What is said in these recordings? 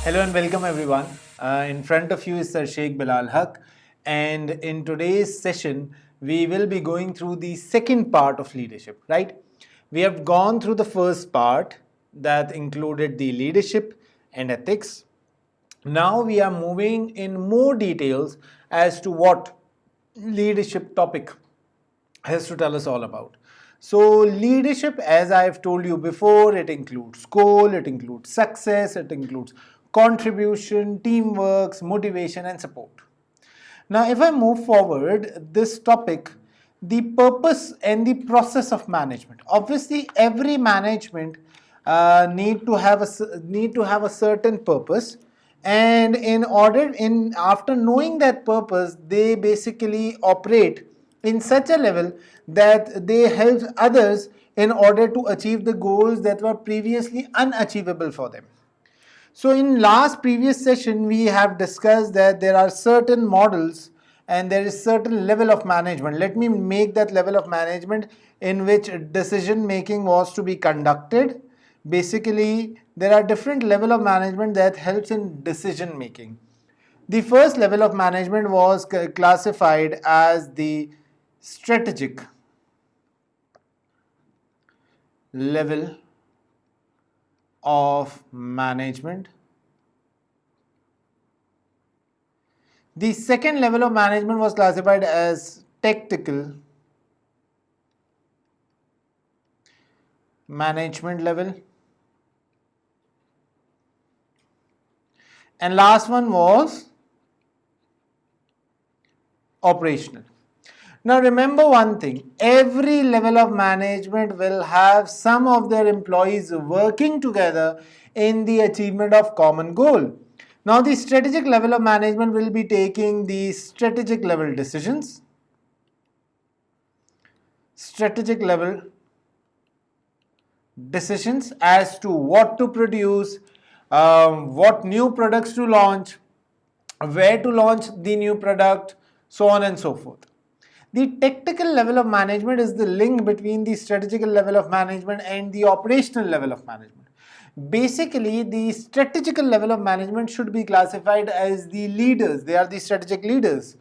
Hello and welcome everyone. In front of you is Sir Sheikh Bilal Haq, and in today's session we will be going through the second part of leadership, right? We have gone through the first part that included the leadership and ethics. Now we are moving in more details as to what leadership topic has to tell us all about. So, leadership, as I've told you before, it includes goal, it includes success, it includes contribution, teamwork, motivation, and support. Now, if I move forward, this topic, the purpose and the process of management. Obviously, every management need to have a certain purpose, and after knowing that purpose, they basically operate in such a level that they help others in order to achieve the goals that were previously unachievable for them. So in previous session, we have discussed that there are certain models and there is certain level of management. Let me make that level of management in which decision making was to be conducted. Basically, there are different level of management that helps in decision making. The first level of management was classified as the strategic level of management. The second level of management was classified as tactical management level. And last one was operational. Now remember one thing, every level of management will have some of their employees working together in the achievement of common goal. Now the strategic level of management will be taking the strategic level decisions, as to what to produce, what new products to launch, where to launch the new product, so on and so forth. The tactical level of management is the link between the strategic level of management and the operational level of management. Basically, the strategical level of management should be classified as the leaders. They are the strategic leaders.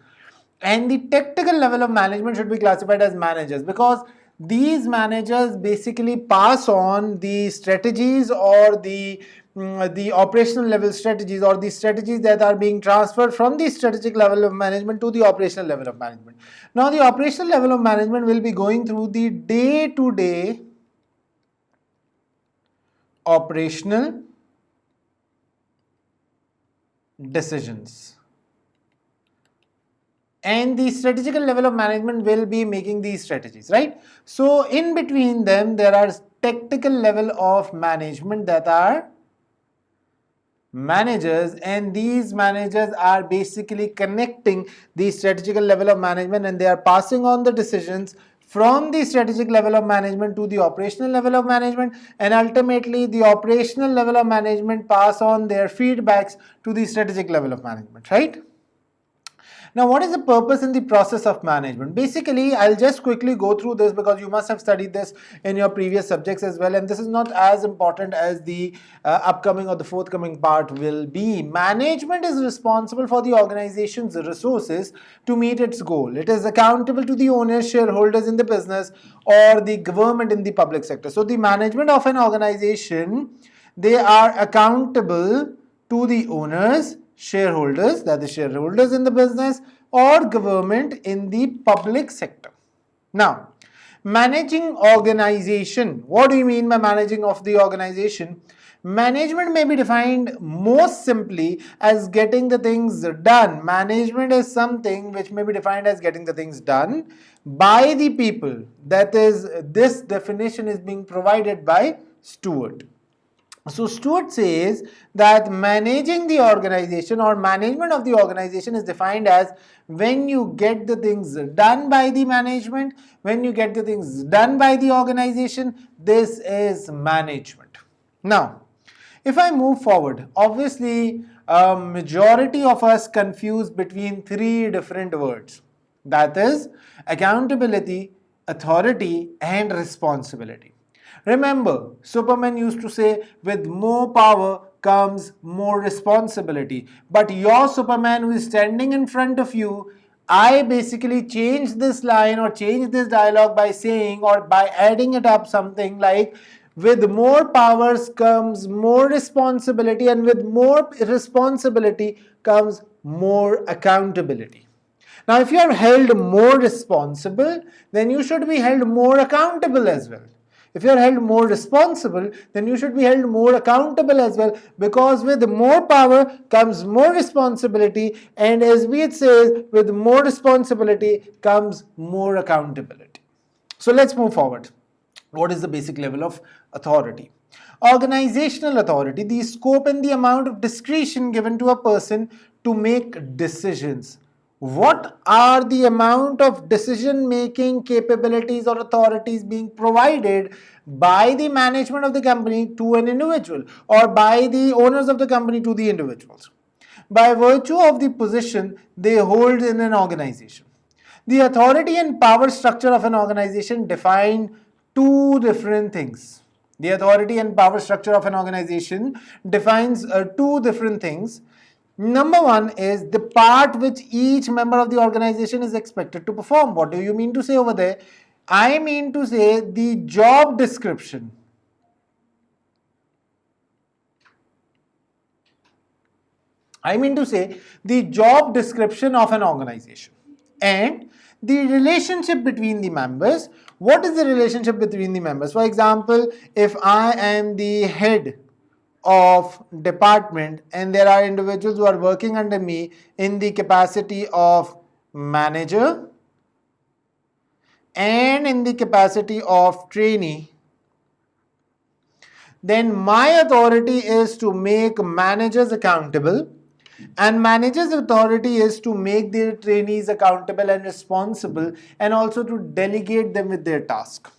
And the tactical level of management should be classified as managers, because these managers basically pass on the strategies or the operational level strategies, or the strategies that are being transferred from the strategic level of management to the operational level of management. Now the operational level of management will be going through the day-to-day operational decisions, and the strategical level of management will be making these strategies, right? So in between them there are tactical level of management that are managers, and these managers are basically connecting the strategical level of management, and they are passing on the decisions from the strategic level of management to the operational level of management, and ultimately the operational level of management pass on their feedbacks to the strategic level of management, right? Now, what is the purpose in the process of management? Basically, I'll just quickly go through this because you must have studied this in your previous subjects as well, and this is not as important as the upcoming or the forthcoming part will be. Management is responsible for the organization's resources to meet its goal. It is accountable to the owners, shareholders in the business, or the government in the public sector. So, the management of an organization, they are accountable to the owners, shareholders, that is shareholders in the business, or government in the public sector. Now, managing organization. What do you mean by managing of the organization? Management may be defined most simply as getting the things done. Management is something which may be defined as getting the things done by the people. That is, this definition is being provided by Stewart. So Stewart says that managing the organization or management of the organization is defined as when you get the things done by the management, when you get the things done by the organization, this is management. Now, if I move forward, obviously a majority of us confuse between three different words. That is accountability, authority, and responsibility. Remember, Superman used to say, with more power comes more responsibility. But your Superman who is standing in front of you, I basically change this line or change this dialogue by saying or by adding it up something like, with more powers comes more responsibility, and with more responsibility comes more accountability. Now, if you are held more responsible, then you should be held more accountable as well. If you are held more responsible, then you should be held more accountable as well, because with more power comes more responsibility, and as it says, with more responsibility comes more accountability. So let's move forward. What is the basic level of authority? Organizational authority, the scope and the amount of discretion given to a person to make decisions. What are the amount of decision making capabilities or authorities being provided by the management of the company to an individual, or by the owners of the company to the individuals, by virtue of the position they hold in an organization? The authority and power structure of an organization define two different things. The authority and power structure of an organization defines two different things. Number one is the part which each member of the organization is expected to perform. What do you mean to say over there? I mean to say the job description. I mean to say the job description of an organization and the relationship between the members. What is the relationship between the members? For example, if I am the head of department and there are individuals who are working under me in the capacity of manager and in the capacity of trainee, then my authority is to make managers accountable, and managers' authority is to make their trainees accountable and responsible, and also to delegate them with their task.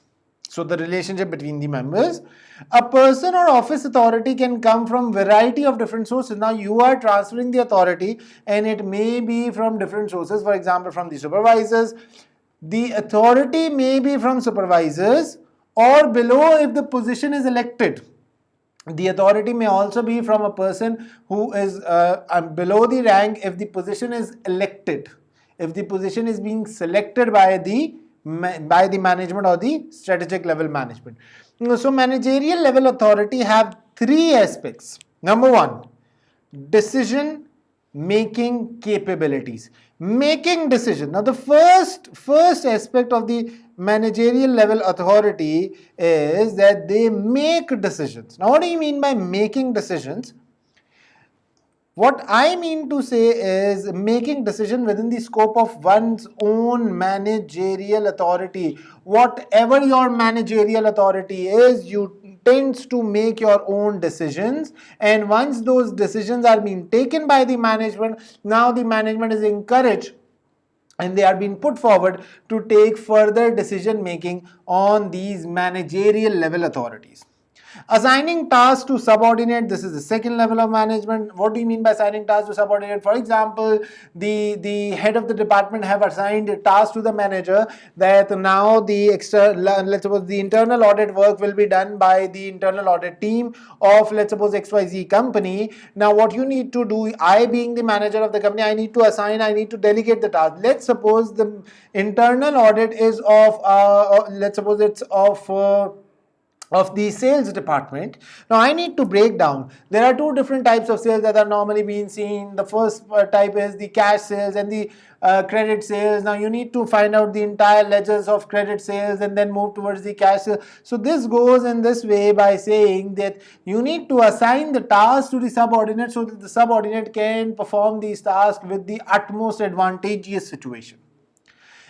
So the relationship between the members. A person or office authority can come from variety of different sources. Now you are transferring the authority and it may be from different sources. For example, from the supervisors. The authority may be from supervisors, or below if the position is elected. The authority may also be from a person who is below the rank if the position is elected, if the position is being selected by the management or the strategic level management. So managerial level authority have three aspects. Number one, decision making capabilities. Making decision. Now the first aspect of the managerial level authority is that they make decisions. Now what do you mean by making decisions? What I mean to say is making decision within the scope of one's own managerial authority. Whatever your managerial authority is, you tends to make your own decisions, and once those decisions are being taken by the management, now the management is encouraged and they are being put forward to take further decision making on these managerial level authorities. Assigning tasks to subordinate, this is the second level of management. What do you mean by assigning tasks to subordinate? For example, the head of the department have assigned a task to the manager that now the let's suppose the internal audit work will be done by the internal audit team of, let's suppose, XYZ company. Now what you need to do, I being the manager of the company, I need to delegate the task. Let's suppose the internal audit is of let's suppose it's of the sales department. Now I need to break down. There are two different types of sales that are normally being seen. The first type is the cash sales and the credit sales. Now you need to find out the entire ledgers of credit sales and then move towards the cash sales. So this goes in this way by saying that you need to assign the task to the subordinate so that the subordinate can perform these tasks with the utmost advantageous situation.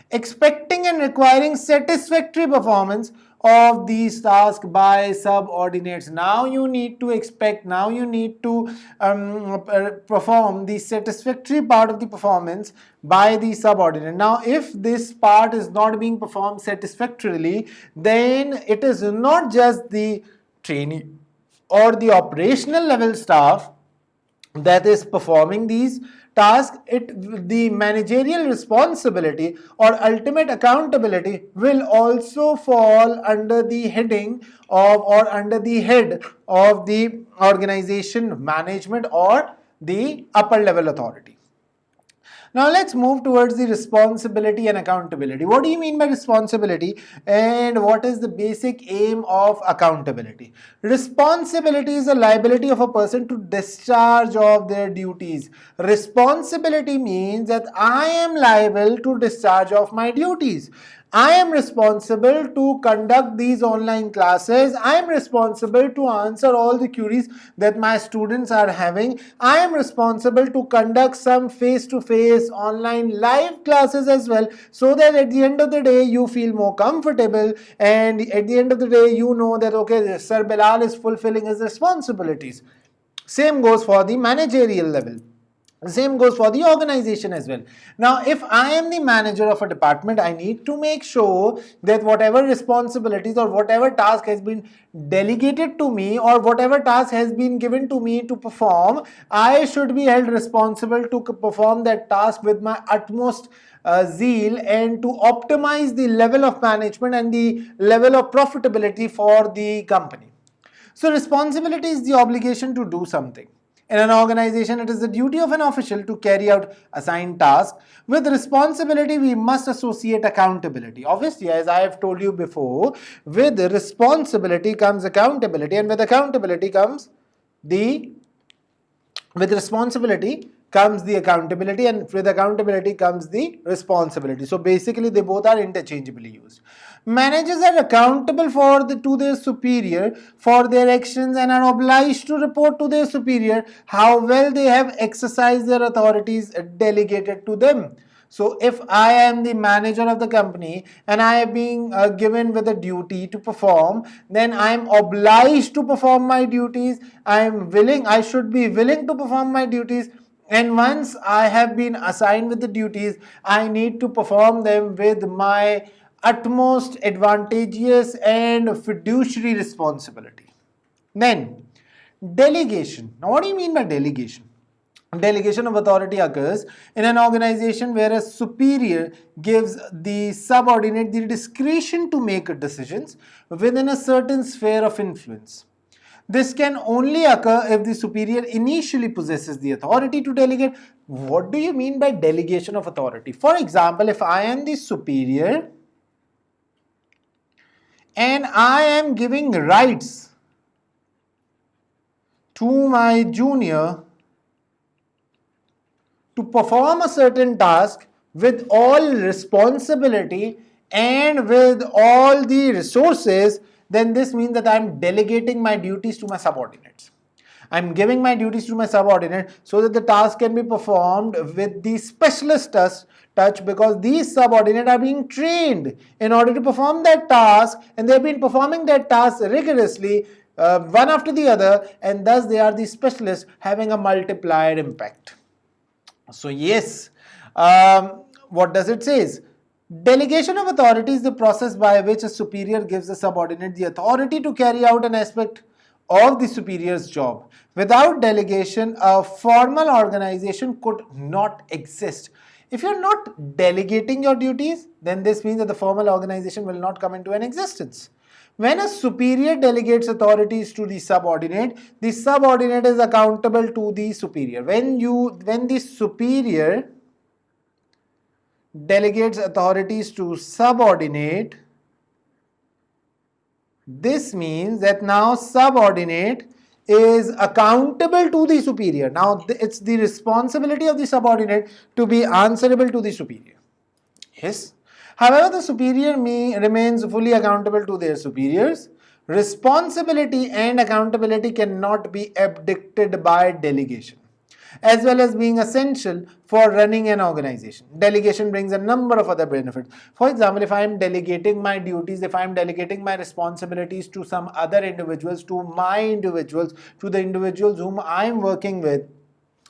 Expecting and requiring satisfactory performance of these tasks by subordinates. Now you need to expect, now you need to perform the satisfactory part of the performance by the subordinate. Now if this part is not being performed satisfactorily, then it is not just the trainee or the operational level staff that is performing these task, the managerial responsibility or ultimate accountability will also fall under the heading of or under the head of the organization management or the upper level authority. Now let's move towards the responsibility and accountability. What do you mean by responsibility and what is the basic aim of accountability? Responsibility is a liability of a person to discharge of their duties. Responsibility means that I am liable to discharge of my duties. I am responsible to conduct these online classes. I am responsible to answer all the queries that my students are having. I am responsible to conduct some face-to-face online live classes as well, so that at the end of the day you feel more comfortable, and at the end of the day you know that okay, Sir Bilal is fulfilling his responsibilities. Same goes for the managerial level. Same goes for the organization as well. Now, if I am the manager of a department, I need to make sure that whatever responsibilities or whatever task has been delegated to me or whatever task has been given to me to perform, I should be held responsible to perform that task with my utmost zeal and to optimize the level of management and the level of profitability for the company. So, responsibility is the obligation to do something. In an organization, it is the duty of an official to carry out assigned tasks. With responsibility, we must associate accountability. Obviously, as I have told you before, with responsibility comes accountability, and with accountability comes the accountability, and with accountability comes the responsibility. So basically they both are interchangeably used. Managers are accountable to their superior for their actions and are obliged to report to their superior how well they have exercised their authorities delegated to them. So if I am the manager of the company and I am being given with a duty to perform, then I am obliged to perform my duties. I should be willing to perform my duties. And once I have been assigned with the duties, I need to perform them with my utmost advantageous and fiduciary responsibility. Then, delegation. Now, what do you mean by delegation? Delegation of authority occurs in an organization where a superior gives the subordinate the discretion to make decisions within a certain sphere of influence. This can only occur if the superior initially possesses the authority to delegate. What do you mean by delegation of authority? For example, if I am the superior and I am giving rights to my junior to perform a certain task with all responsibility and with all the resources, then this means that I am delegating my duties to my subordinates. I am giving my duties to my subordinate so that the task can be performed with the specialist touch, because these subordinates are being trained in order to perform that task, and they have been performing that task rigorously one after the other, and thus they are the specialists having a multiplier impact. So yes, what does it say? Delegation of authority is the process by which a superior gives a subordinate the authority to carry out an aspect of the superior's job. Without delegation, a formal organization could not exist. If you're not delegating your duties, then this means that the formal organization will not come into an existence. When a superior delegates authorities to the subordinate is accountable to the superior. When the superior delegates authorities to subordinate, this means that now subordinate is accountable to the superior. Now it's the responsibility of the subordinate to be answerable to the superior. Yes. However, the superior remains fully accountable to their superiors. Responsibility and accountability cannot be abdicted by delegation, as well as being essential for running an organization. Delegation brings a number of other benefits. For example, if I am delegating my duties, if I am delegating my responsibilities to some other individuals, to the individuals whom I am working with,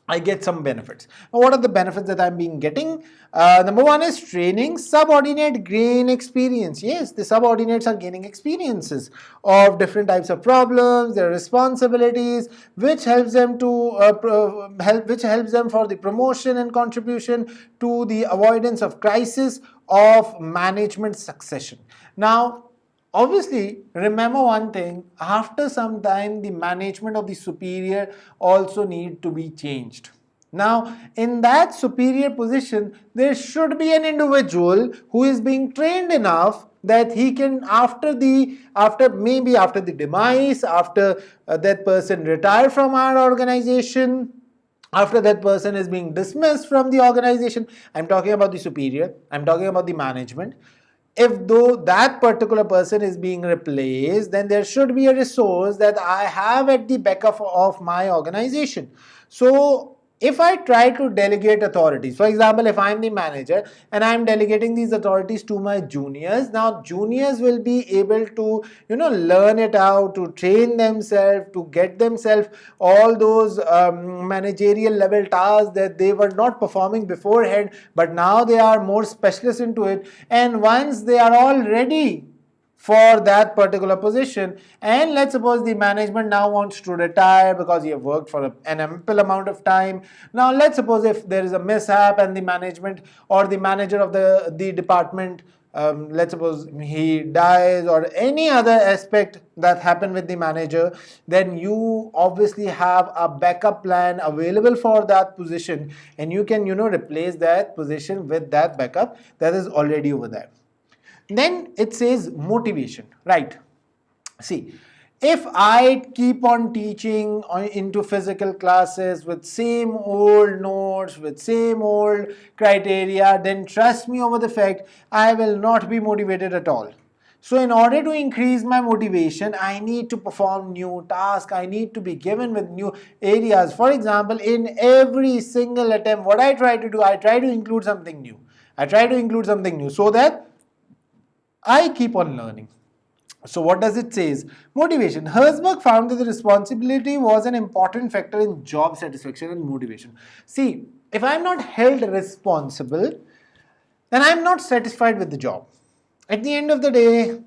I get some benefits. Now, what are the benefits that I'm being getting? Number one is training. Subordinate gain experience. Yes, the subordinates are gaining experiences of different types of problems, their responsibilities, which helps them to which helps them for the promotion and contribution to the avoidance of crisis of management succession. Now, obviously, remember one thing, after some time the management of the superior also need to be changed. Now, in that superior position, there should be an individual who is being trained enough that he can, after the demise, after that person retire from our organization, after that person is being dismissed from the organization, I'm talking about the superior, I'm talking about the management. If though that particular person is being replaced, then there should be a resource that I have at the back of my organization. So if I try to delegate authorities, for example, if I'm the manager and I'm delegating these authorities to my juniors, now juniors will be able to, learn it out, to train themselves, to get themselves all those managerial level tasks that they were not performing beforehand, but now they are more specialists into it. And once they are all ready for that particular position, and let's suppose the management now wants to retire because you have worked for an ample amount of time. Now let's suppose if there is a mishap and the management or the manager of the department, let's suppose he dies or any other aspect that happened with the manager, then you obviously have a backup plan available for that position, and you can replace that position with that backup that is already over there. Then it says motivation, right? See, if I keep on teaching into physical classes with same old notes, with same old criteria, then trust me over the fact, I will not be motivated at all. So in order to increase my motivation, I need to perform new tasks. I need to be given with new areas. For example, in every single attempt, what I try to do, I try to include something new. I try to include something new so that I keep on learning. So what does it say? Motivation. Herzberg found that the responsibility was an important factor in job satisfaction and motivation. See, if I'm not held responsible, then I'm not satisfied with the job. At the end of the day,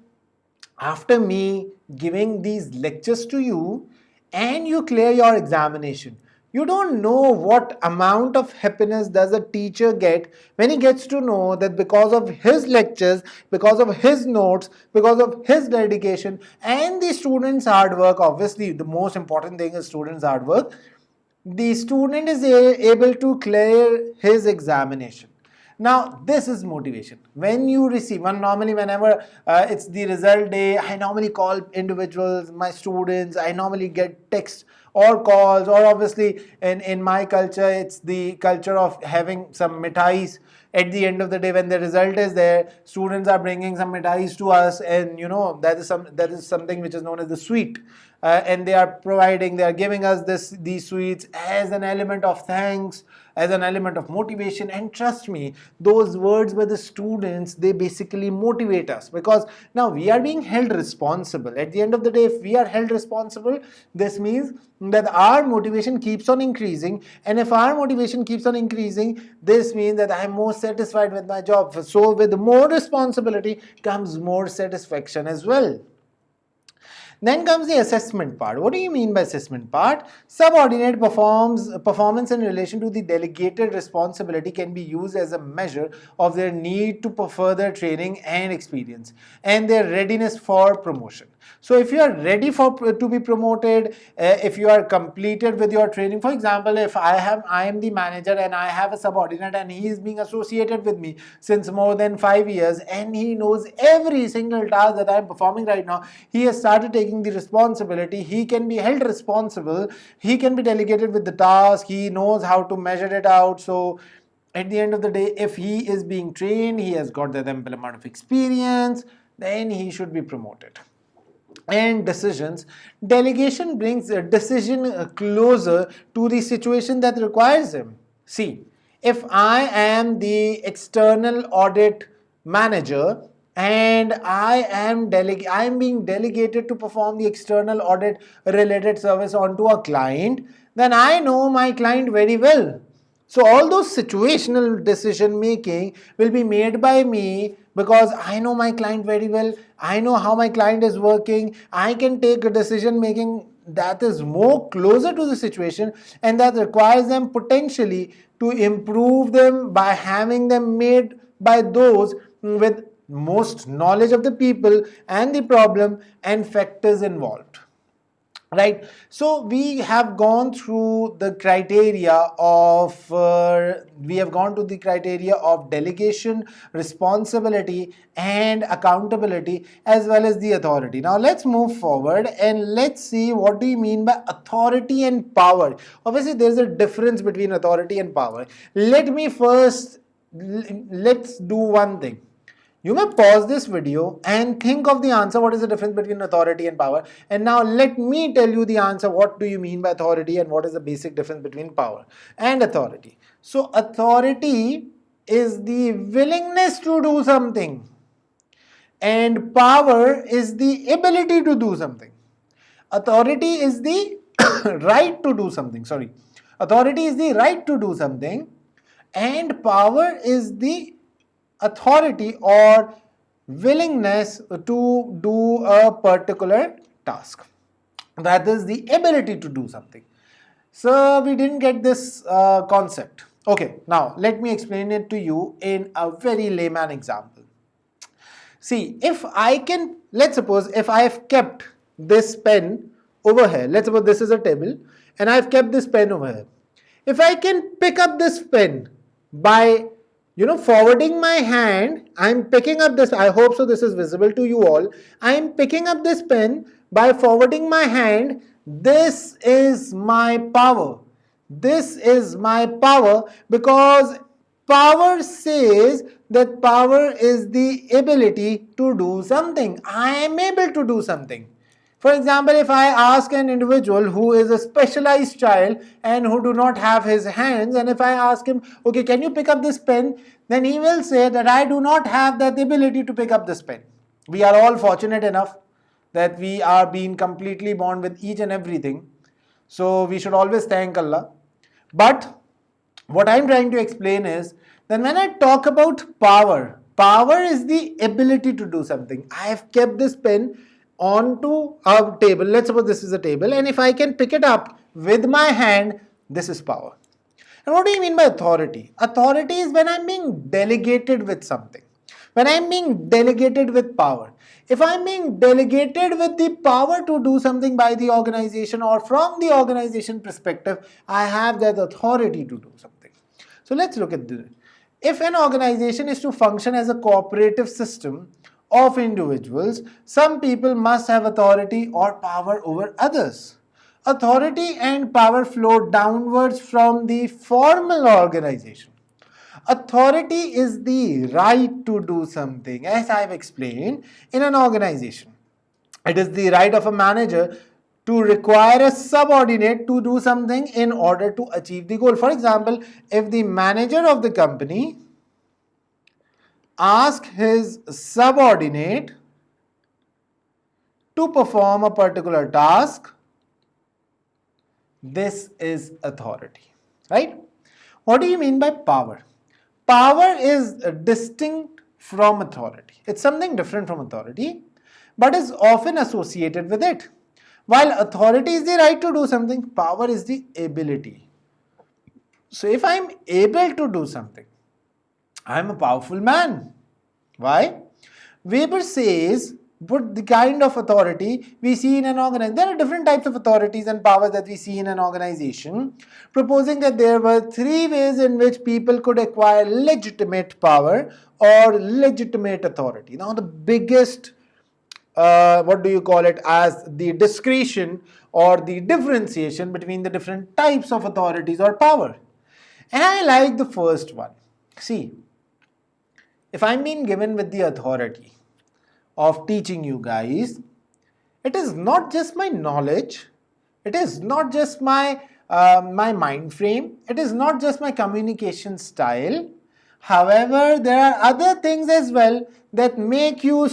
after me giving these lectures to you and you clear your examination, you don't know what amount of happiness does a teacher get when he gets to know that because of his lectures, because of his notes, because of his dedication and the students' hard work. Obviously, the most important thing is students' hard work. The student is able to clear his examination. Now, this is motivation. When you receive, normally whenever it's the result day, I normally call individuals, my students, I normally get texts or calls, or obviously in my culture, it's the culture of having some mithais. At the end of the day, when the result is there, students are bringing some mithais to us, and that is something which is known as the sweet. And they are giving us these sweets as an element of thanks, as an element of motivation. And trust me, those words by the students, they basically motivate us, because now we are being held responsible. At the end of the day, if we are held responsible, this means that our motivation keeps on increasing. And if our motivation keeps on increasing, this means that I am more satisfied with my job. So with more responsibility comes more satisfaction as well. Then comes the assessment part. What do you mean by assessment part? Subordinate performance in relation to the delegated responsibility can be used as a measure of their need to further training and experience and their readiness for promotion. So if you are ready to be promoted, if you are completed with your training, for example, if I am the manager and I have a subordinate and he is being associated with me since more than 5 years and he knows every single task that I am performing right now, he has started taking the responsibility, he can be held responsible, he can be delegated with the task, he knows how to measure it out. So at the end of the day, if he is being trained, he has got that ample amount of experience, then he should be promoted. And decisions. Delegation brings a decision closer to the situation that requires him. See, if I am the external audit manager and I am being delegated to perform the external audit related service onto a client, then I know my client very well. So all those situational decision making will be made by me because I know my client very well. I know how my client is working. I can take a decision making that is more closer to the situation and that requires them potentially to improve them by having them made by those with most knowledge of the people and the problem and factors involved. Right, so we have gone through the criteria of delegation, responsibility and accountability as well as the authority. Now let's move forward and let's see what do you mean by authority and power. Obviously there's a difference between authority and power. Let's do one thing. You may pause this video and think of the answer, what is the difference between authority and power. And now let me tell you the answer, what do you mean by authority and what is the basic difference between power and authority. So authority is the willingness to do something and power is the ability to do something. Authority is the right to do something, Authority is the right to do something and power is the authority or willingness to do a particular task. That is the ability to do something. So we didn't get this concept. Okay, now let me explain it to you in a very layman example. See, let's suppose if I have kept this pen over here, let's suppose this is a table and I've kept this pen over here. If I can pick up this pen by forwarding my hand, I'm picking up this, I hope so this is visible to you all. I'm picking up this pen by forwarding my hand. This is my power. This is my power because power says that power is the ability to do something. I am able to do something. For example, if I ask an individual who is a specialized child and who do not have his hands, and if I ask him, okay, can you pick up this pen? Then he will say that I do not have that ability to pick up this pen. We are all fortunate enough that we are being completely born with each and everything. So we should always thank Allah. But what I'm trying to explain is that when I talk about power, power is the ability to do something. I have kept this pen onto a table. Let's suppose this is a table and if I can pick it up with my hand, this is power. And what do you mean by authority? Authority is when I'm being delegated with something. When I'm being delegated with power. If I'm being delegated with the power to do something by the organization or from the organization perspective, I have that authority to do something. So let's look at this. If an organization is to function as a cooperative system of individuals, some people must have authority or power over others. Authority and power flow downwards from the formal organization. Authority is the right to do something, as I have explained, in an organization. It is the right of a manager to require a subordinate to do something in order to achieve the goal. For example, if the manager of the company asks his subordinate to perform a particular task, this is authority, right? What do you mean by power? Power is distinct from authority. It's something different from authority, but is often associated with it. While authority is the right to do something, power is the ability. So if I'm able to do something, I'm a powerful man. Why? Weber says, but the kind of authority we see in an organization, there are different types of authorities and powers that we see in an organization, proposing that there were 3 ways in which people could acquire legitimate power or legitimate authority. Now the biggest, as the discretion or the differentiation between the different types of authorities or power. And I like the first one. See, if I'm being given with the authority of teaching you guys, it is not just my knowledge, it is not just my mind frame, it is not just my communication style. However, there are other things as well that make you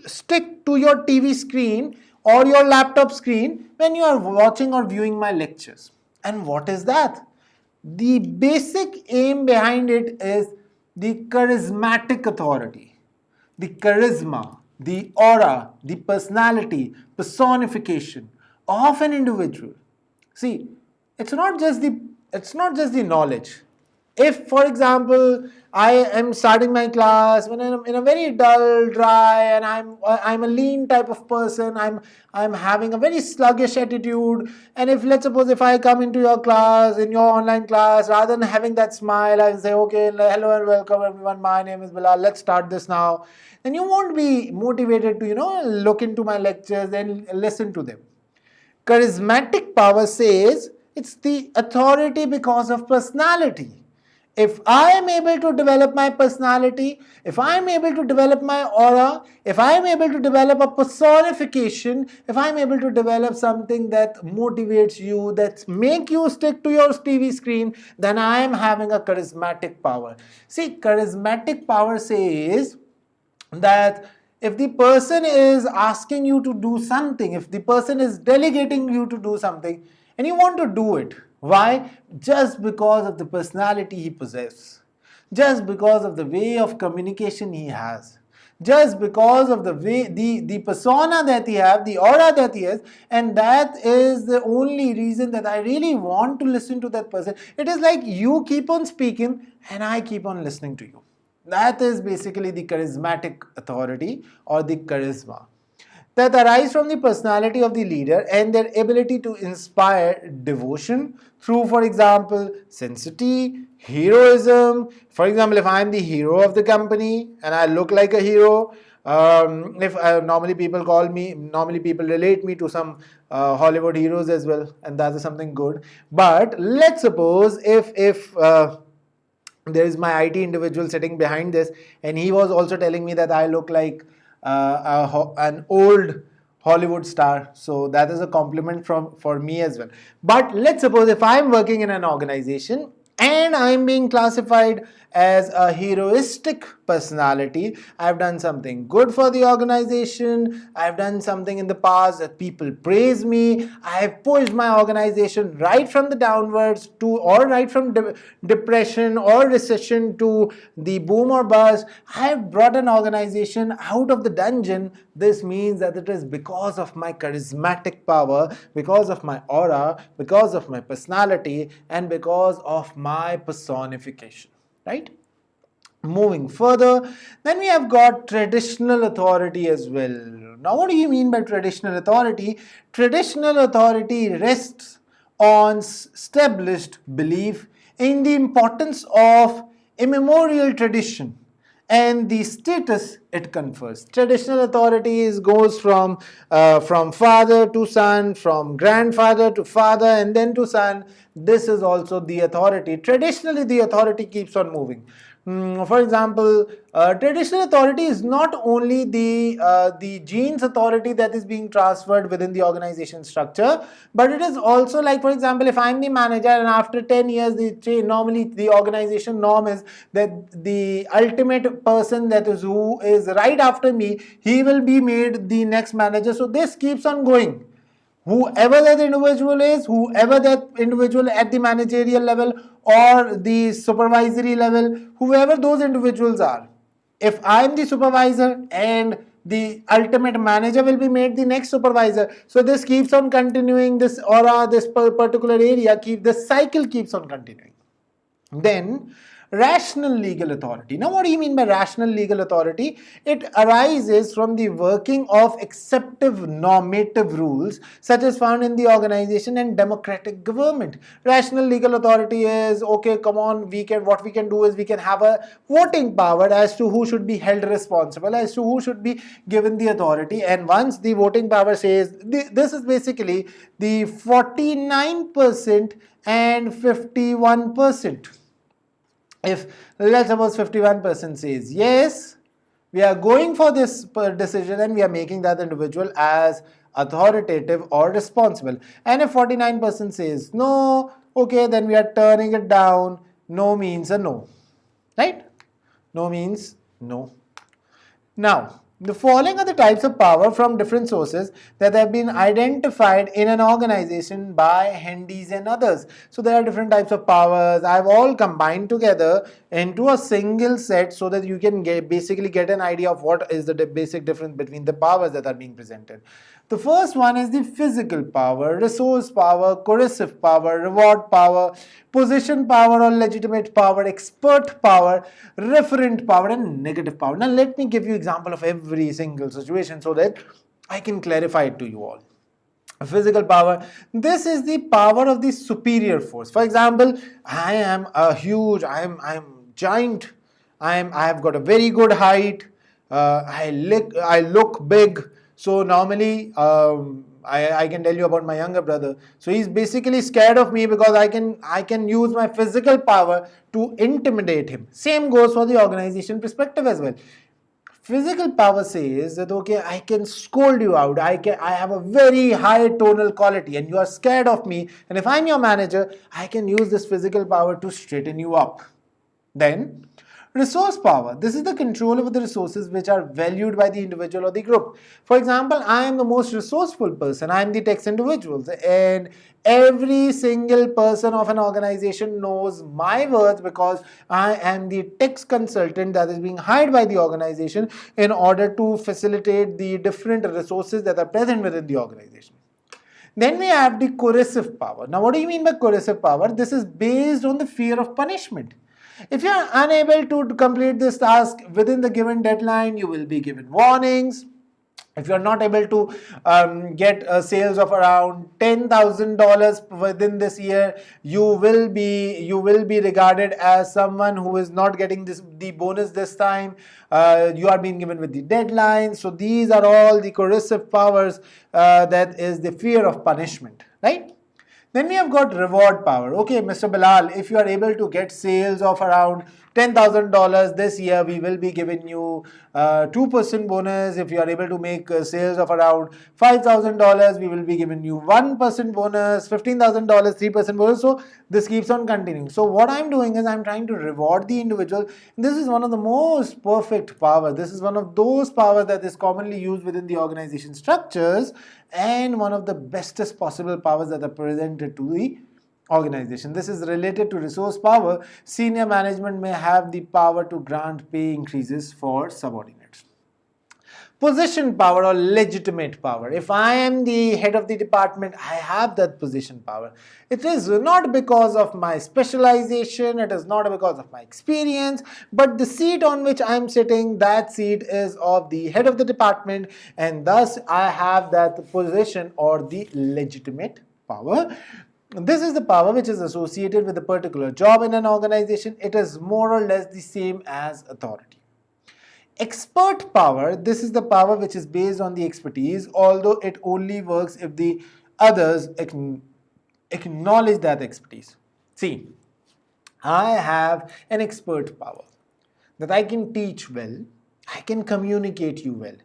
stick to your TV screen or your laptop screen when you are watching or viewing my lectures. And what is that? The basic aim behind it is the charismatic authority, the charisma, the aura, the personality, personification of an individual. See, it's not just the knowledge. If, for example, I am starting my class when I'm in a very dull, dry, and I'm a lean type of person, I'm having a very sluggish attitude, and if, let's suppose, if I come into your class, in your online class, rather than having that smile, I say, okay, hello and welcome everyone, my name is Bilal, let's start this now, then you won't be motivated to look into my lectures and listen to them. Charismatic power says it's the authority because of personality. If I am able to develop my personality, if I am able to develop my aura, if I am able to develop a personification, if I am able to develop something that motivates you, that make you stick to your TV screen, then I am having a charismatic power. See, charismatic power says that if the person is asking you to do something, if the person is delegating you to do something, and you want to do it, why? Just because of the personality he possesses, just because of the way of communication he has, just because of the way, the persona that he has, the aura that he has, and that is the only reason that I really want to listen to that person. It is like you keep on speaking and I keep on listening to you. That is basically the charismatic authority or the charisma that arise from the personality of the leader and their ability to inspire devotion through, for example, sincerity, heroism. For example, if I'm the hero of the company and I look like a hero, if normally people relate me to some Hollywood heroes as well, and that is something good. But let's suppose if there is my IT individual sitting behind this, and he was also telling me that I look like an old Hollywood star. So that is a compliment for me as well. But let's suppose if I'm working in an organization and I'm being classified as a heroistic personality, I've done something good for the organization, I've done something in the past that people praise me, I have pushed my organization right from the downwards to, or right from depression or recession to the boom or bust, I have brought an organization out of the dungeon. This means that it is because of my charismatic power, because of my aura, because of my personality, and because of my personification. Right? Moving further, then we have got traditional authority as well. Now, what do you mean by traditional authority? Traditional authority rests on established belief in the importance of immemorial tradition and the status it confers. Traditional authority goes from father to son, from grandfather to father, and then to son. This is also the authority. Traditionally, the authority keeps on moving. For example, traditional authority is not only the genes authority that is being transferred within the organization structure, but it is also like, for example, if I'm the manager and after 10 years, normally the organization norm is that the ultimate person who is right after me, he will be made the next manager. So this keeps on going. Whoever that individual is, whoever that individual at the managerial level or the supervisory level, whoever those individuals are, if I'm the supervisor and the ultimate manager will be made the next supervisor, so this keeps on continuing, this aura, this particular area, this cycle keeps on continuing. Then rational legal authority. Now, what do you mean by rational legal authority? It arises from the working of acceptive normative rules such as found in the organization and democratic government. Rational legal authority is, okay, come on, what we can do is we can have a voting power as to who should be held responsible, as to who should be given the authority. And once the voting power says, this is basically the 49% and 51%. If, let's suppose, 51% says yes, we are going for this decision and we are making that individual as authoritative or responsible. And if 49% says no, okay, then we are turning it down. No means a no. Right? No means no. Now, The following are the types of power from different sources that have been identified in an organization by Hendys and others. So there are different types of powers. I've all combined together into a single set so that you can basically get an idea of what is the basic difference between the powers that are being presented. The first one is the physical power, resource power, coercive power, reward power, position power or legitimate power, expert power, referent power, and negative power. Now let me give you example of every single situation so that I can clarify it to you all. Physical power, this is the power of the superior force. For example, I am a huge, I'm giant, I have got a very good height, I look big. So normally, I can tell you about my younger brother. So he's basically scared of me because I can use my physical power to intimidate him. Same goes for the organization perspective as well. Physical power says that, okay, I can scold you out. I have a very high tonal quality and you are scared of me. And if I'm your manager, I can use this physical power to straighten you up. Then, resource power. This is the control over the resources which are valued by the individual or the group. For example, I am the most resourceful person. I am the tax individual. And every single person of an organization knows my worth because I am the tax consultant that is being hired by the organization in order to facilitate the different resources that are present within the organization. Then we have the coercive power. Now, what do you mean by coercive power? This is based on the fear of punishment. If you are unable to complete this task within the given deadline, you will be given warnings. If you are not able to get sales of around $10,000 within this year, you will be regarded as someone who is not getting the bonus this time. You are being given with the deadline. So these are all the coercive powers. That is the fear of punishment, right? Then we have got reward power. Okay, Mr. Bilal, if you are able to get sales of around $10,000 this year, we will be giving you 2% bonus. If you are able to make sales of around $5,000, we will be giving you 1% bonus, $15,000, 3% bonus. So this keeps on continuing. So what I'm doing is I'm trying to reward the individual. This is one of the most perfect power. This is one of those powers that is commonly used within the organization structures and one of the bestest possible powers that are presented to the organization. This is related to resource power. Senior management may have the power to grant pay increases for subordinates. Position power or legitimate power. If I am the head of the department, I have that position power. It is not because of my specialization, it is not because of my experience, but the seat on which I am sitting, that seat is of the head of the department, and thus I have that position or the legitimate power. This is the power which is associated with a particular job in an organization. It is more or less the same as authority. Expert power, this is the power which is based on the expertise, although it only works if the others acknowledge that expertise. See, I have an expert power that I can teach well, I can communicate you well.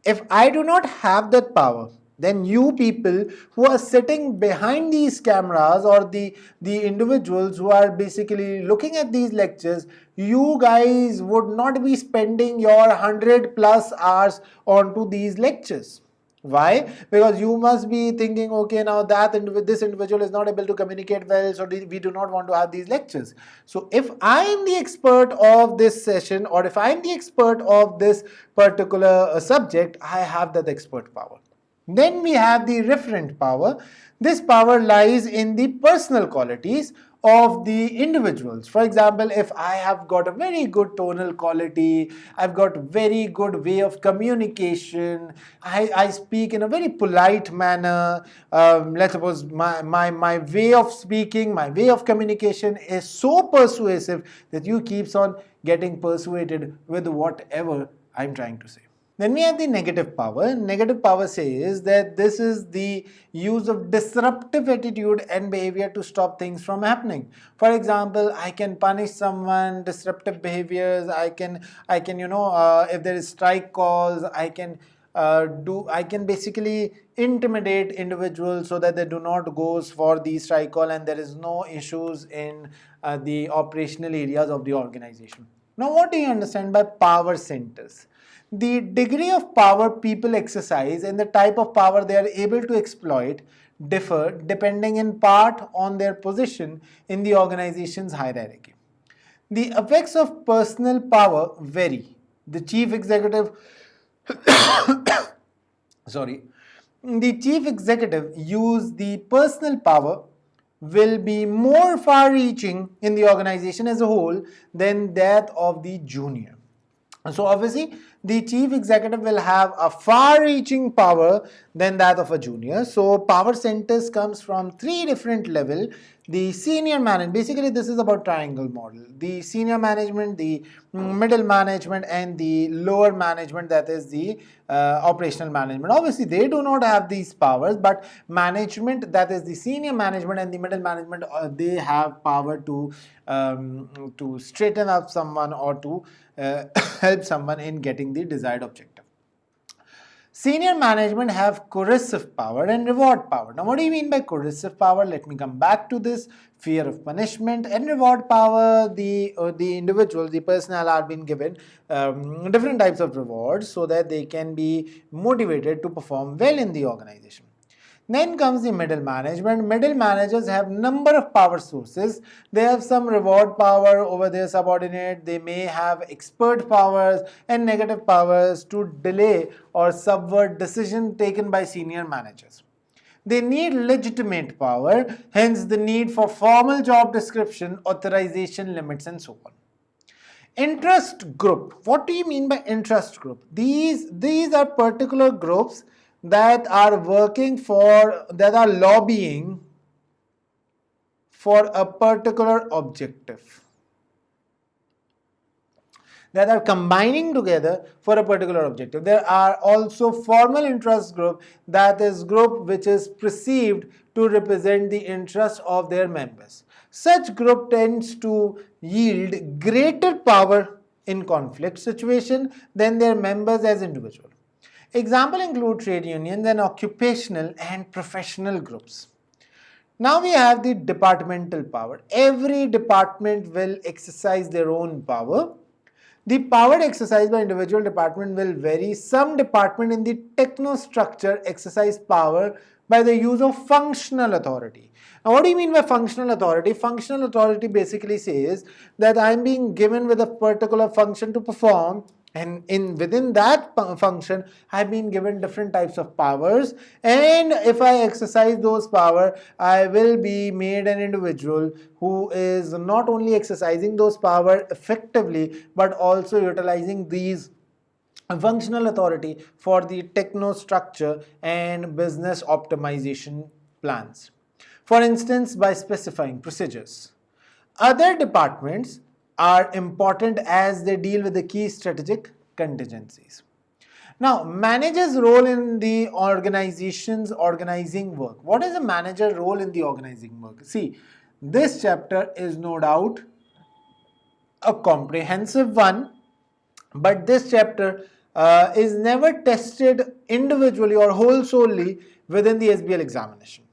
If I do not have that power, then you people who are sitting behind these cameras or the individuals who are basically looking at these lectures, you guys would not be spending your 100+ hours onto these lectures. Why? Because you must be thinking, okay, now that this individual is not able to communicate well, so we do not want to have these lectures. So if I am the expert of this session or if I am the expert of this particular subject, I have that expert power. Then we have the referent power. This power lies in the personal qualities of the individuals. For example, if I have got a very good tonal quality, I've got very good way of communication, I speak in a very polite manner, let's suppose my way of speaking, my way of communication is so persuasive that you keeps on getting persuaded with whatever I'm trying to say. Then we have the negative power. Negative power says that this is the use of disruptive attitude and behavior to stop things from happening. For example, I can punish someone, disruptive behaviors. I can if there is strike calls, I can basically intimidate individuals so that they do not go for the strike call and there is no issues in the operational areas of the organization. Now, what do you understand by power centers? The degree of power people exercise and the type of power they are able to exploit differ depending in part on their position in the organization's hierarchy. The effects of personal power vary. The chief executive sorry, the chief executive use the personal power will be more far reaching in the organization as a whole than that of the junior. So obviously the chief executive will have a far reaching power than that of a junior. So power centers comes from three different levels. The senior management, basically this is about triangle model. The senior management, the middle management and the lower management, that is the operational management. Obviously they do not have these powers, but management, that is the senior management and the middle management, they have power to straighten up someone or to help someone in getting the desired objective. Senior management have coercive power and reward power. Now, what do you mean by coercive power? Let me come back to this. Fear of punishment and reward power. The individual, the personnel are being given different types of rewards so that they can be motivated to perform well in the organization. Then comes the middle management. Middle managers have number of power sources. They have some reward power over their subordinate. They may have expert powers and negative powers to delay or subvert decision taken by senior managers. They need legitimate power, hence the need for formal job description, authorization limits and so on. Interest group. What do you mean by interest group? These are particular groups that are working for, that are lobbying for a particular objective, that are combining together for a particular objective. There are also formal interest group, that is group which is perceived to represent the interest of their members. Such group tends to yield greater power in conflict situation than their members as individuals. Example include trade unions and occupational and professional groups. Now we have the departmental power. Every department will exercise their own power. The power exercised by individual department will vary. Some department in the technostructure exercise power by the use of functional authority. Now what do you mean by functional authority? Functional authority basically says that I am being given with a particular function to perform, and within that function I've been given different types of powers, and if I exercise those power I will be made an individual who is not only exercising those power effectively but also utilizing these functional authority for the technostructure and business optimization plans. For instance, by specifying procedures. Other departments are important as they deal with the key strategic contingencies. Now, manager's role in the organization's organizing work. What is a manager role in the organizing work? See, this chapter is no doubt a comprehensive one, but this chapter is never tested individually or whole solely within the SBL examination.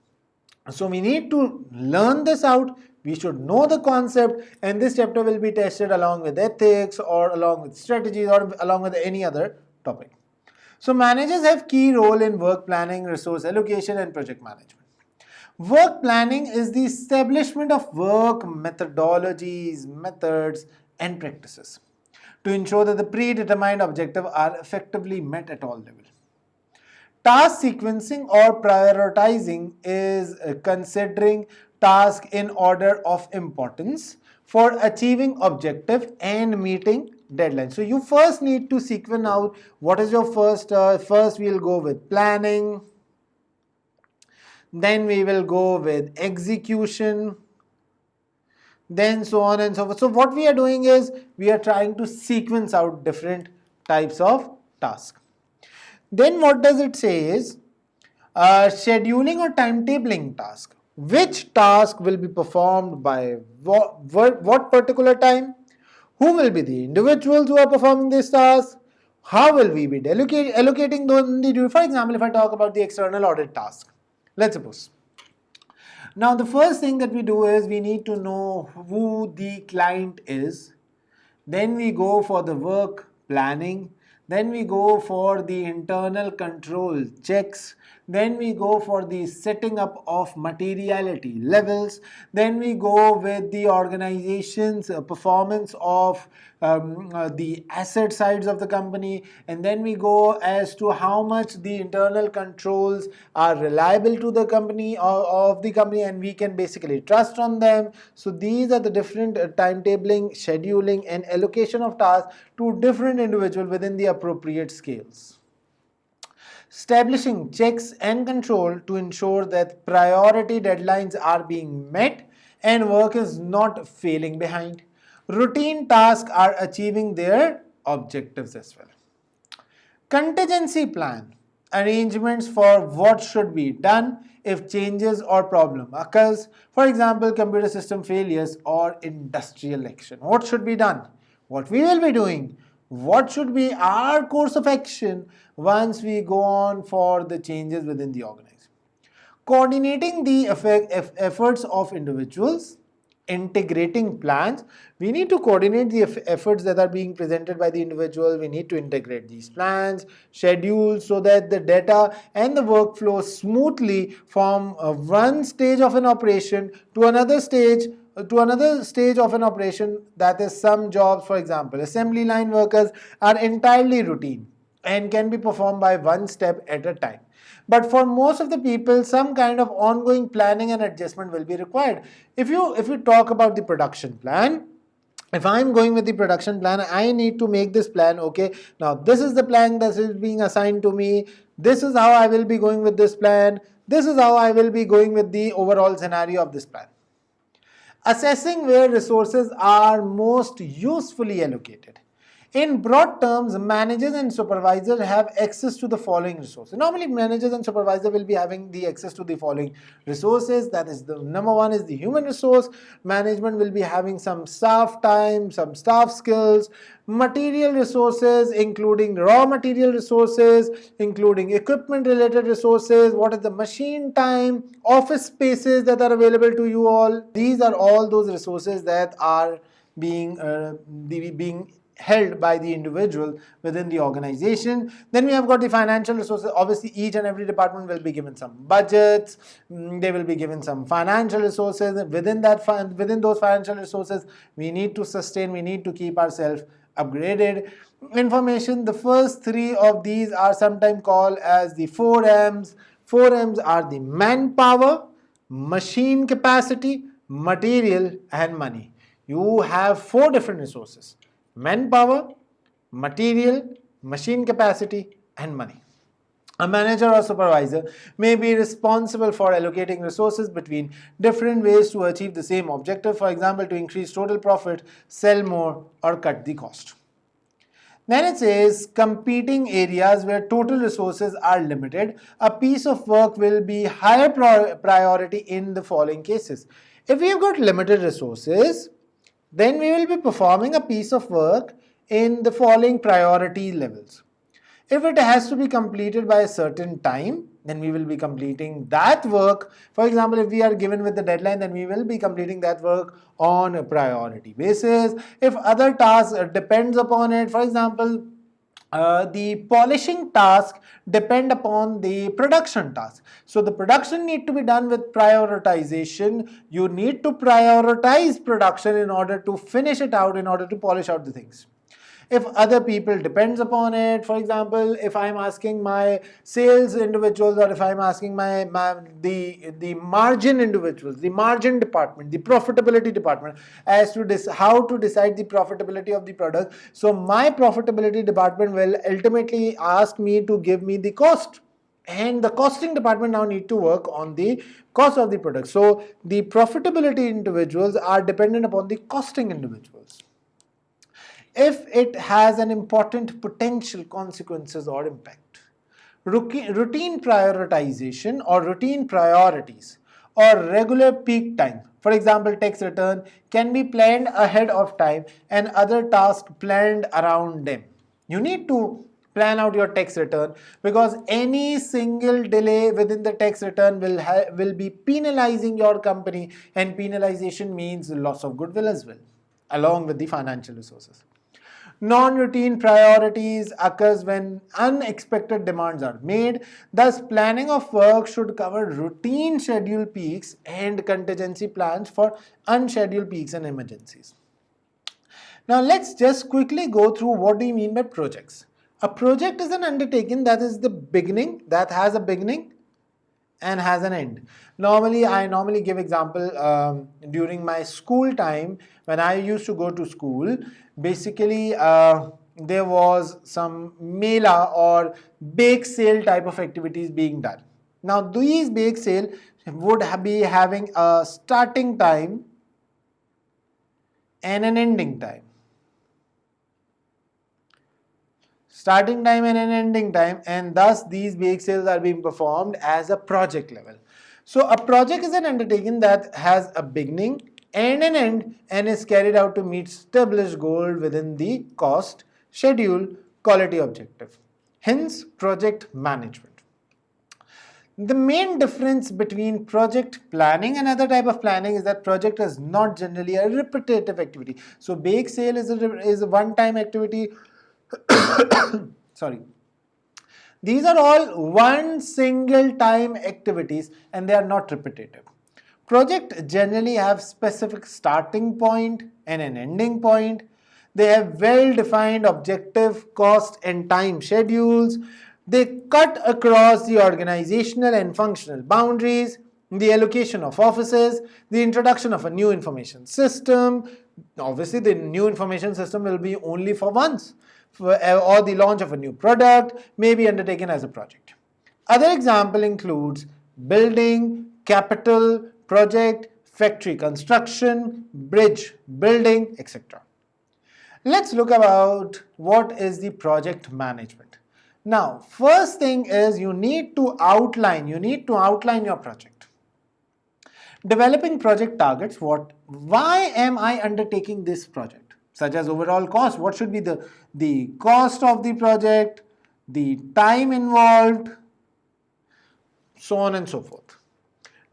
So we need to learn this out. We should know the concept, and this chapter will be tested along with ethics or along with strategies or along with any other topic. So managers have key role in work planning, resource allocation and project management. Work planning is the establishment of work methodologies, methods and practices to ensure that the predetermined objectives are effectively met at all levels. Task sequencing or prioritizing is considering tasks in order of importance for achieving objective and meeting deadlines. So you first need to sequence out what is your first we'll go with planning, then we will go with execution, then so on and so forth. So what we are doing is we are trying to sequence out different types of tasks. Then what does it say is scheduling or timetabling task. Which task will be performed by what particular time? Who will be the individuals who are performing this task? How will we be allocating those? For example, if I talk about the external audit task, let's suppose. Now the first thing that we do is we need to know who the client is. Then we go for the work planning. then we go for the internal control checks, then we go for the setting up of materiality levels, then we go with the organization's performance of the asset sides of the company, and then we go as to how much the internal controls are reliable to the company or of the company, and we can basically trust on them. So these are the different timetabling, scheduling and allocation of tasks to different individuals within the appropriate scales. Establishing checks and control to ensure that priority deadlines are being met and work is not failing behind. Routine tasks are achieving their objectives as well. Contingency plan, arrangements for what should be done if changes or problem occurs. For example, computer system failures or industrial action. What should be done? What we will be doing? What should be our course of action once we go on for the changes within the organization? Coordinating the efforts of individuals, integrating plans. We need to coordinate the efforts that are being presented by the individual. We need to integrate these plans, schedules, so that the data and the workflow smoothly from one stage of an operation to another stage of an operation. That is, some jobs, for example, assembly line workers are entirely routine and can be performed by one step at a time. But for most of the people, some kind of ongoing planning and adjustment will be required. If you talk about the production plan, if I'm going with the production plan, I need to make this plan. Okay, now this is the plan that is being assigned to me. This is how I will be going with this plan. This is how I will be going with the overall scenario of this plan. Assessing where resources are most usefully allocated. In broad terms, managers and supervisors have access to the following resources. Normally, managers and supervisors will be having the access to the following resources. That is, the number one is the human resource. Management will be having some staff time, some staff skills, material resources, including raw material resources, including equipment related resources. What is the machine time, office spaces that are available to you all? These are all those resources that are being held by the individual within the organization. Then we have got the financial resources. Obviously, each and every department will be given some budgets. They will be given some financial resources. Within those financial resources, we need to sustain, we need to keep ourselves upgraded. Information, the first three of these are sometimes called as the 4Ms. 4Ms are the manpower, machine capacity, material and money. You have four different resources: manpower, material, machine capacity and money. A manager or supervisor may be responsible for allocating resources between different ways to achieve the same objective. For example, to increase total profit, sell more or cut the cost. Then it says competing areas where total resources are limited. A piece of work will be higher priority in the following cases. If we have got limited resources, then we will be performing a piece of work in the following priority levels. If it has to be completed by a certain time, then we will be completing that work. For example, if we are given with the deadline, then we will be completing that work on a priority basis. If other tasks depends upon it, for example, the polishing task depend upon the production task. So the production need to be done with prioritization. You need to prioritize production in order to finish it out, in order to polish out the things. If other people depends upon it, for example, if I'm asking my sales individuals, or if I'm asking the margin individuals, the margin department, the profitability department, as to how to decide the profitability of the product. So my profitability department will ultimately ask me to give me the cost. And the costing department now need to work on the cost of the product. So the profitability individuals are dependent upon the costing individuals. If it has an important potential consequences or impact. Routine prioritization or routine priorities or regular peak time. For example, tax return can be planned ahead of time and other tasks planned around them. You need to plan out your tax return, because any single delay within the tax return will be penalizing your company, and penalization means loss of goodwill as well, along with the financial resources. Non-routine priorities occurs when unexpected demands are made. Thus, planning of work should cover routine schedule peaks and contingency plans for unscheduled peaks and emergencies. Now, let's just quickly go through what do you mean by projects. A project is an undertaking that is the beginning, that has a beginning and has an end. I normally give example during my school time when I used to go to school. Basically, there was some mela or bake sale type of activities being done. Now, these bake sale would be having a starting time and an ending time. Starting time and an ending time, and thus these bake sales are being performed as a project level. So a project is an undertaking that has a beginning and an end and is carried out to meet established goal within the cost, schedule, quality objective. Hence, project management. The main difference between project planning and other type of planning is that project is not generally a repetitive activity. So bake sale is a one-time activity. Sorry. These are all one single time activities and they are not repetitive. Projects generally have specific starting point and an ending point. They have well-defined objective, cost and time schedules. They cut across the organizational and functional boundaries, the allocation of offices, the introduction of a new information system. Obviously, the new information system will be only for once, or the launch of a new product may be undertaken as a project. Other example includes building, capital, project, factory construction, bridge building, etc. Let's look about what is the project management. Now, first thing is you need to outline your project. Developing project targets. Why am I undertaking this project? Such as overall cost. What should be the cost of the project, the time involved, so on and so forth.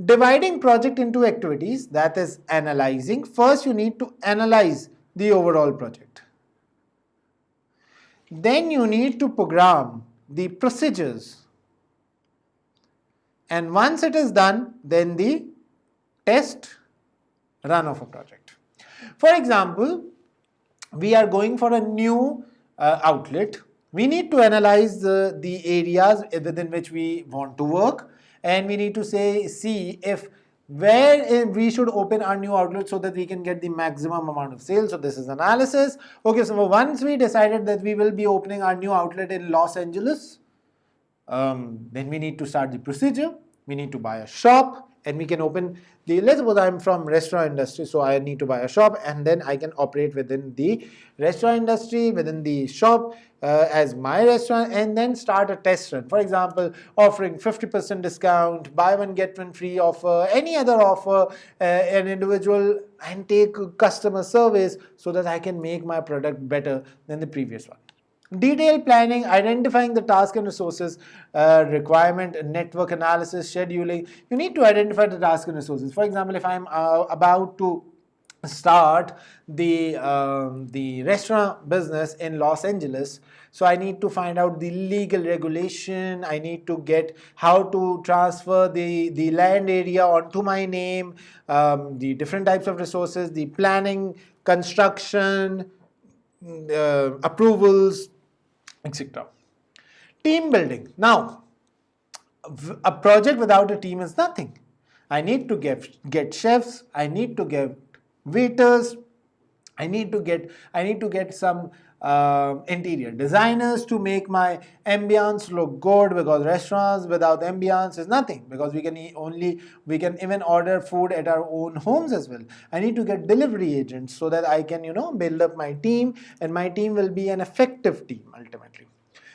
Dividing project into activities, that is analyzing. First, you need to analyze the overall project. Then you need to program the procedures. And once it is done, then the test run of a project. For example, we are going for a new outlet. We need to analyze the areas within which we want to work, and we need to see if where we should open our new outlet so that we can get the maximum amount of sales. So this is analysis. Okay, so once we decided that we will be opening our new outlet in Los Angeles, then we need to start the procedure. We need to buy a shop, and we can open let's suppose I'm from restaurant industry, so I need to buy a shop and then I can operate within the restaurant industry, within the shop as my restaurant, and then start a test run. For example, offering 50% discount, buy one get one free offer, any other offer, an individual, and take customer service so that I can make my product better than the previous one. Detailed planning, identifying the task and resources, requirement, network analysis, scheduling. You need to identify the task and resources. For example, if I'm about to start the restaurant business in Los Angeles, so I need to find out the legal regulation. I need to get how to transfer the land area onto my name, the different types of resources, the planning, construction, approvals, etc. Team building. Now, a project without a team is nothing. I need to get chefs, I need to get waiters, I need to get some interior designers to make my ambience look good, because restaurants without ambience is nothing, because we can even order food at our own homes as well. I need to get delivery agents so that I can build up my team, and my team will be an effective team ultimately.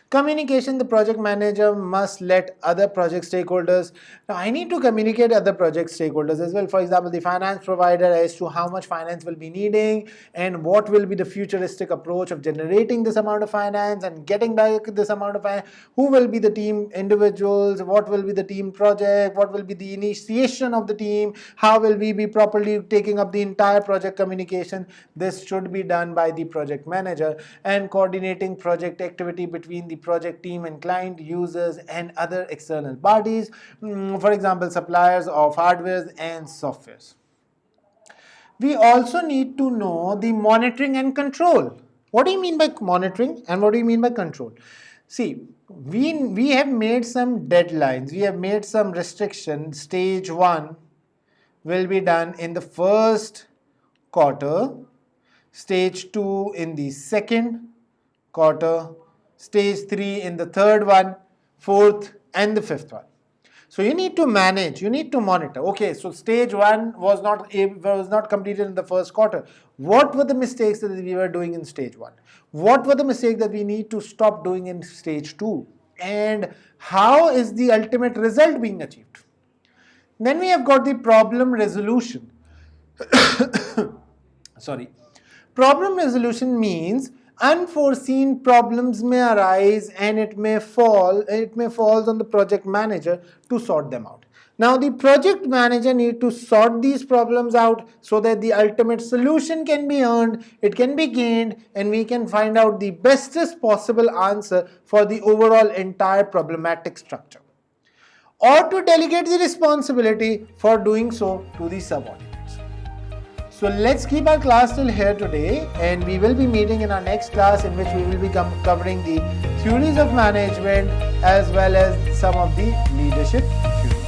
Communication, the project manager must let other project stakeholders. Now, I need to communicate other project stakeholders as well. For example, the finance provider as to how much finance will be needing and what will be the futuristic approach of generating this amount of finance and getting back this amount of finance. Who will be the team individuals? What will be the team project? What will be the initiation of the team? How will we be properly taking up the entire project communication? This should be done by the project manager, and coordinating project activity between the project team and client, users and other external parties, for example suppliers of hardware and softwares. We also need to know the monitoring and control. What do you mean by monitoring and what do you mean by control? See, we have made some deadlines, we have made some restrictions. Stage 1 will be done in the first quarter, stage 2 in the second quarter, stage 3 in the third one, fourth and the fifth one. So you need to manage, you need to monitor. Okay, so stage 1 was not completed in the first quarter. What were the mistakes that we were doing in stage 1? What were the mistakes that we need to stop doing in stage 2? And how is the ultimate result being achieved? Then we have got the problem resolution. Sorry. Problem resolution means unforeseen problems may arise and it may fall on the project manager to sort them out. Now the project manager need to sort these problems out so that the ultimate solution can be earned, it can be gained, and we can find out the bestest possible answer for the overall entire problematic structure, or to delegate the responsibility for doing so to the subordinates. So let's keep our class till here today, and we will be meeting in our next class in which we will be covering the theories of management as well as some of the leadership theories.